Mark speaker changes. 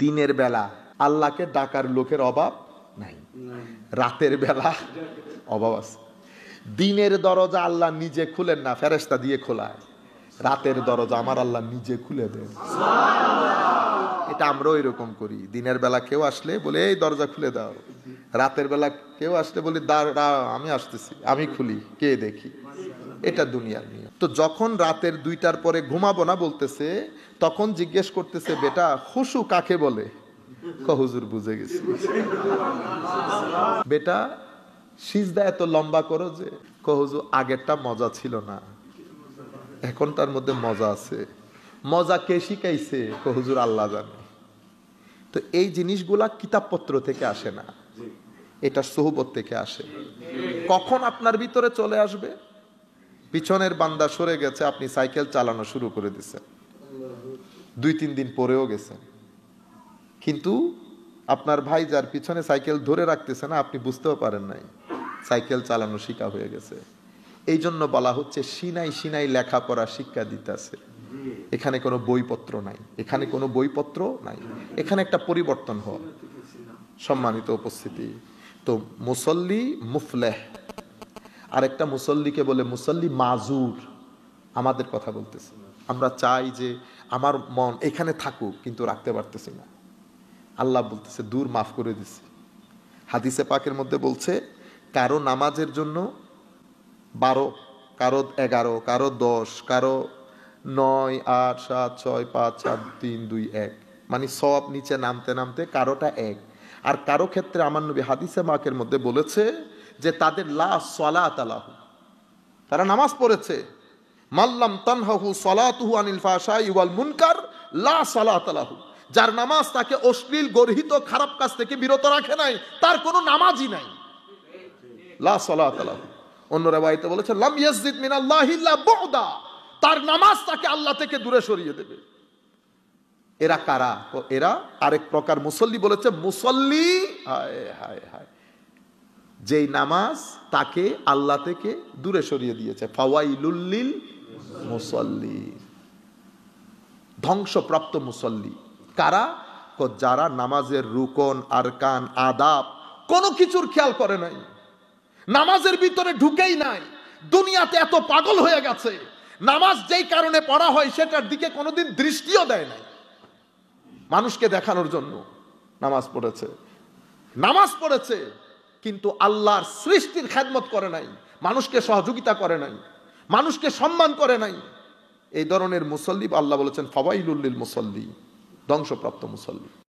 Speaker 1: দিনের বেলা আল্লাহকে ডাকার লোকের অভাব নাই, রাতের বেলা অভাব আছে। দিনের দরজা আল্লাহ নিজে খুলেন না, ফেরেশতা দিয়ে খোলায়। রাতের দরজা আমার আল্লাহ নিজে খুলে দেন। এটা আমরাও এরকম করি। দিনের বেলা কেউ আসলে বলে এই দরজা খুলে দাও, রাতের বেলা কেউ আসলে বলি দাঁড়াও আমি আসতেছি, আমি খুলি, কে দেখি। এটা দুনিয়ার নিয়ম। তো যখন রাতের 2টার পরে ঘুমাবো না বলতেছে, তখন জিজ্ঞেস করতেছে বেটা খুশু কাকে বলে? হুজুর বুঝে গেছি। বেটা সিজদা এত লম্বা করো যে? হুজুর আগেরটা মজা ছিল না, এখন তার মধ্যে মজা আছে। মজা কে শিখাইছে? হুজুর আল্লাহ জানে। তো এই জিনিসগুলা কিতাবপত্র থেকে আসে না, এটা সোহবত থেকে আসে। কখন আপনার ভিতরে চলে আসবে? পিছনের বান্দা সরে গেছে, আপনি সাইকেল চালানো শুরু করে দিচ্ছেন, 2-3 দিন পরেও গেছেন, কিন্তু আপনার ভাই যার পিছনে সাইকেল ধরে রাখতেছে না, আপনি বুঝতেও পারেন নাই সাইকেল চালানো শিখা হয়ে গেছে। এই জন্য বলা হচ্ছে সিনাই সিনাই লেখাপড়া শিক্ষা দিতেছে। এখানে কোনো বইপত্র নাই, এখানে কোনো বইপত্র নাই, এখানে একটা পরিবর্তন হয়। সম্মানিত উপস্থিতি, তো মুসল্লি মুফলেহ, আরেকটা মুসল্লিকে বলে মুসল্লি মাজুর। আমাদের কথা বলতেছি, আমরা চাই যে আমার মন এখানে থাকুক, কিন্তু রাখতে পারতেছি না। আল্লাহ বলতেছে দূর, মাফ করে দিছি। হাদিসে পাকের মধ্যে বলছে কারো নামাজের জন্য 12, কারো 11, কারো 10, কারো 9, 8, 7, 6, 5, 4, 3, 2, 1, মানে সব নিচে নামতে নামতে কারোটা 1। আর কারো ক্ষেত্রে আমার নবী হাদিসে পাকের মধ্যে বলেছে যে তাদের লা সালাত লাহু, তারা নামাজ পড়েছে, মাল্লাম তানহাহু সালাতুহু আনিল ফাহশাই ওয়াল মুনকার লা সালাত লাহু, যার নামাজ তাকে অশ্লীল গর্হিত খারাপ কাজ থেকে বিরত রাখে নাই, তার কোনো নামাজই নাই। লা সালাত লাহু। অন্য রাওয়ায়াতে বলেছে লাম ইয়াজিদ মিনাল্লাহি ইল্লা বুদা, তার নামাজ তাকে আল্লাহ থেকে দূরে সরিয়ে দেবে। এরা কারা? এরা আরেক প্রকার মুসল্লি বলেছে মুসল্লি, হায় হায় হায়, যেই নামাজ তাকে আল্লাহ থেকে দূরে সরিয়ে দিয়েছে। ফাওয়াইলুল লিল মুসল্লি, ধ্বংসপ্রাপ্ত মুসল্লি কারা? যারা নামাজের রুকন আরকান আদাব কোনো কিছুর খেয়াল করে নাই, নামাজের ভিতরে ঢুকেই নাই, দুনিয়াতে এত পাগল হয়ে গেছে, নামাজ যেই কারণে পড়া হয় সেটার দিকে কোনোদিন দৃষ্টিও দেয় নাই। মানুষকে দেখানোর জন্য নামাজ পড়েছে, নামাজ পড়েছে, কিন্তু আল্লাহর সৃষ্টির খেদমত করে নাই, মানুষকে সহযোগিতা করে নাই, মানুষকে সম্মান করে নাই। এই ধরনের মুসল্লি আল্লাহ বলেছেন ফাওয়াইলুল লিল মুসল্লি, ধ্বংসপ্রাপ্ত মুসল্লি।